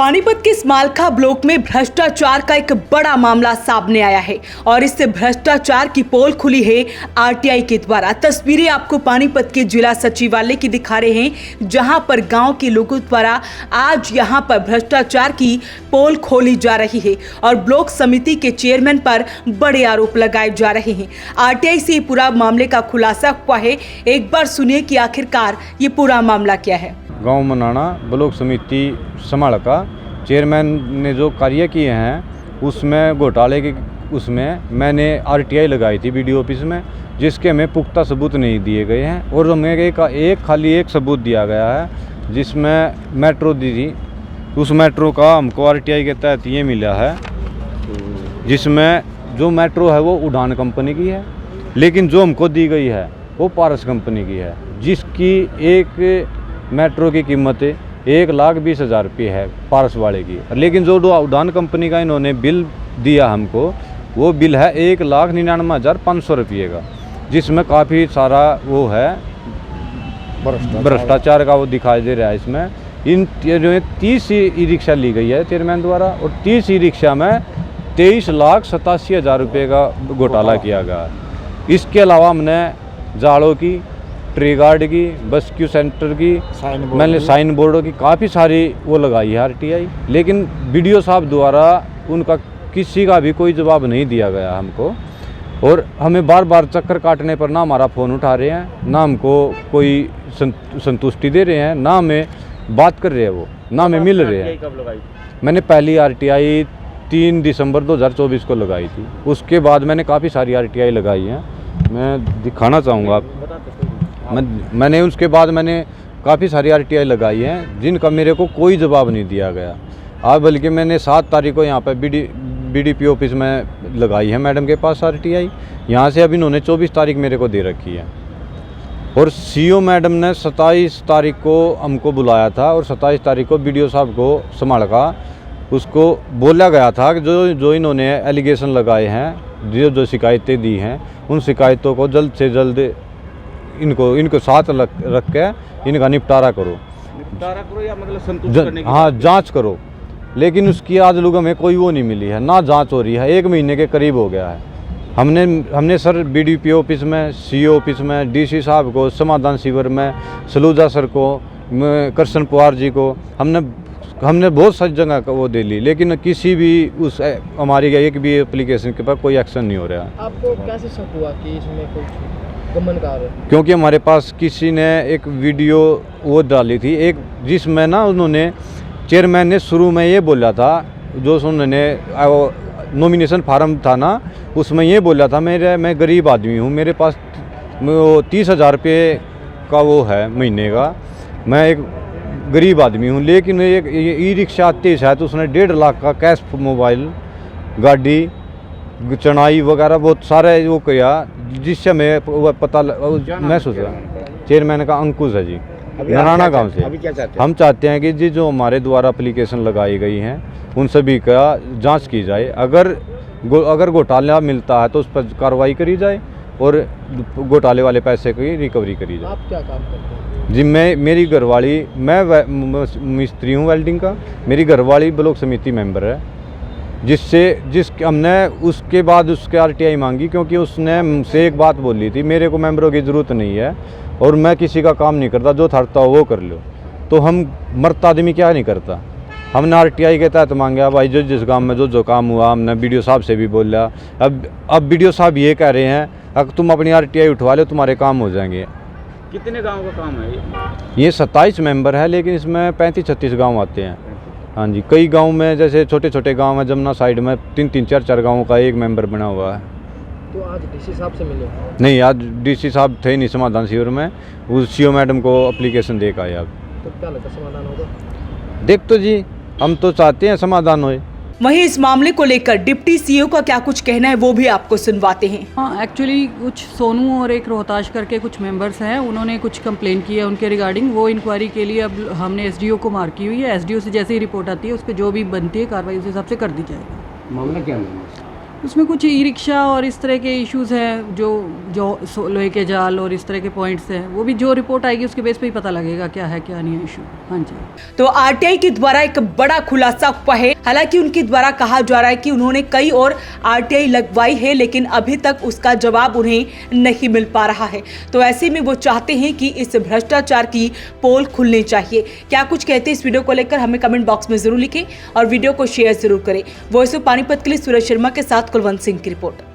पानीपत के स्मालखा ब्लॉक में भ्रष्टाचार का एक बड़ा मामला सामने आया है और इससे भ्रष्टाचार की पोल खुली है आरटीआई के द्वारा। तस्वीरें आपको पानीपत के जिला सचिवालय की दिखा रहे हैं, जहां पर गांव के लोगों द्वारा आज यहां पर भ्रष्टाचार की पोल खोली जा रही है और ब्लॉक समिति के चेयरमैन पर बड़े आरोप लगाए जा रहे हैं। आरटीआई से पूरा मामले का खुलासा हुआ है। एक बार सुनिए कि आखिरकार ये पूरा मामला क्या है। गांव मनाना ब्लॉक समिति स्मालखा चेयरमैन ने जो कार्य किए हैं उसमें घोटाले के उसमें मैंने आरटीआई लगाई थी बीडीओ ऑफिस में, जिसके हमें पुख्ता सबूत नहीं दिए गए हैं और हमें खाली एक सबूत दिया गया है जिसमें मेट्रो दी थी। उस मेट्रो का हमको आरटीआई के तहत ये मिला है, जिसमें जो मेट्रो है वो उड़ान कंपनी की है, लेकिन जो हमको दी गई है वो पारस कंपनी की है, जिसकी एक मेट्रो की कीमत 1,20,000 रुपये है पारस वाले की। लेकिन जो उड़ान कंपनी का इन्होंने बिल दिया हमको, वो बिल है 1,99,500 रुपये का, जिसमें काफ़ी सारा वो है भ्रष्टाचार का वो दिखाई दे रहा है। इसमें इन जो 30 ई रिक्शा ली गई है चेयरमैन द्वारा और 30 ई रिक्शा में 23,87,000 रुपये का घोटाला किया गया। इसके अलावा हमने जाड़ों की, ट्री गार्ड की, बस्क्यू सेंटर की, मैंने साइन बोर्डों की काफ़ी सारी वो लगाई है आरटीआई, लेकिन बीडीओ साहब द्वारा उनका किसी का भी कोई जवाब नहीं दिया गया हमको। और हमें बार बार चक्कर काटने पर ना हमारा फ़ोन उठा रहे हैं, ना हमको कोई संतुष्टि दे रहे हैं, ना हमें बात कर रहे हैं, वो ना हमें मिल रहे हैं। कब लगाई? मैंने पहली आरटीआई 3 दिसंबर 2024 को लगाई थी। उसके बाद मैंने काफ़ी सारी आरटीआई लगाई हैं, मैं दिखाना चाहूँगा। मैंने उसके बाद मैंने काफ़ी सारी आरटीआई लगाई हैं जिनका मेरे को कोई जवाब नहीं दिया गया। बल्कि मैंने 7 तारीख को यहाँ पर बीडीपी ऑफिस में लगाई है मैडम के पास आरटीआई। यहाँ से अब इन्होंने 24 तारीख मेरे को दे रखी है और सीओ मैडम ने 27 तारीख को हमको बुलाया था और 27 तारीख को बीडीओ साहब को स्मालखा उसको बोला गया था कि जो इन्होंने एलिगेशन लगाए हैं, जो शिकायतें दी हैं, उन शिकायतों को जल्द से जल्द इनको साथ रख के इनका निपटारा करो या मतलब संतुष्ट करने की हाँ जांच करो। लेकिन उसकी आज लोग हमें कोई वो नहीं मिली है, ना जांच हो रही है। 1 महीने के करीब हो गया है। हमने सर बीडीपी ऑफिस में, सीओ ऑफिस में, डीसी साहब को, समाधान शिविर में, सलूजा सर को, कृष्ण पवार जी को, हमने बहुत सारी जगह वो दे ली, लेकिन किसी भी उस हमारी एक भी एप्लीकेशन के पास कोई एक्शन नहीं हो रहा है। आपको कैसे शक हुआ कि इसमें कोई गमनकार है? क्योंकि हमारे पास किसी ने एक वीडियो वो डाली थी, एक जिसमें ना उन्होंने चेयरमैन ने शुरू में ये बोला था, जो उन्होंने नॉमिनेशन फार्म था ना, उसमें ये बोला था मैं गरीब आदमी हूँ, मेरे पास 30,000 रुपये का वो है महीने का, मैं एक गरीब आदमी हूँ। लेकिन एक ई रिक्शा आती है तो उसने 1.5 लाख का कैश, मोबाइल, गाड़ी, चढ़ाई वगैरह बहुत सारे वो किया, जिससे मैं पता मैं सोचा चेयरमैन का अंकुश है जी, नराना गांव से। अभी क्या चाहते हैं? हम चाहते हैं कि जो हमारे द्वारा एप्लीकेशन लगाई गई हैं उन सभी का जांच की जाए। अगर घोटाला मिलता है तो उस पर कार्रवाई करी जाए और घोटाले वाले पैसे की रिकवरी करी जाए। आप क्या काम करते हैं? जी मेरी घरवाली, मैं मिस्त्री हूँ वेल्डिंग का, मेरी घरवाली ब्लॉक समिति मेंबर है, जिसके हमने उसके बाद उसके आरटीआई मांगी, क्योंकि उसने मुझसे एक बात बोली थी, मेरे को मेंबरों की ज़रूरत नहीं है और मैं किसी का काम नहीं करता, जो थरता हो वो कर लो। तो हम मरता आदमी क्या नहीं करता। हमने आरटीआई के तहत मांगा भाई, जिस गांव में जो काम हुआ, हमने बीडीओ साहब से भी बोला। अब बीडीओ साहब ये कह रहे हैं अगर तुम अपनी आरटीआई उठवा लो तुम्हारे काम हो जाएंगे। कितने गाँव का काम है ये 27 मेंबर है, लेकिन इसमें 35-36 गाँव आते हैं। हाँ जी, कई गांव में जैसे छोटे छोटे गांव हैं, जमुना साइड में 3-3, 4-4 गांवों का एक मेंबर बना हुआ है। तो आज डीसी साहब से मिले? नहीं, आज डीसी साहब थे नहीं समाधान शिविर में, उस सीओ मैडम को एप्लीकेशन दे के आए। अब तो क्या लगता है समाधान होगा? देख तो जी, हम तो चाहते हैं समाधान होए। वहीं इस मामले को लेकर डिप्टी सीईओ का क्या कुछ कहना है वो भी आपको सुनवाते हैं। हाँ, एक्चुअली कुछ सोनू और एक रोहताश करके कुछ मेंबर्स हैं, उन्होंने कुछ कंप्लेन की है उनके रिगार्डिंग। वो इंक्वायरी के लिए अब हमने एसडीओ को मार्क की हुई है। एसडीओ से जैसे ही रिपोर्ट आती है उस पर जो भी बनती है कार्रवाई उस हिसाब से कर दी जाएगी। मामला क्या है? उसमें कुछ ई रिक्शा और इस तरह के इश्यूज़ हैं जो लोहे के जाल और इस तरह के पॉइंट्स हैं, वो भी जो रिपोर्ट आएगी उसके बेस पे ही पता लगेगा क्या है क्या नहीं है इशू। हाँ जी। तो आरटीआई के द्वारा एक बड़ा खुलासा हुआ है। हालांकि उनके द्वारा कहा जा रहा है कि उन्होंने कई और आरटीआई लगवाई है, लेकिन अभी तक उसका जवाब उन्हें नहीं मिल पा रहा है। तो ऐसे में वो चाहते हैं कि इस भ्रष्टाचार की पोल खुलनी चाहिए। क्या कुछ कहते हैं इस वीडियो को लेकर हमें कमेंट बॉक्स में जरूर लिखें और वीडियो को शेयर जरूर करें। वॉइस ऑफ पानीपत के लिए सूरज शर्मा के साथ कुलवंत सिंह की रिपोर्ट।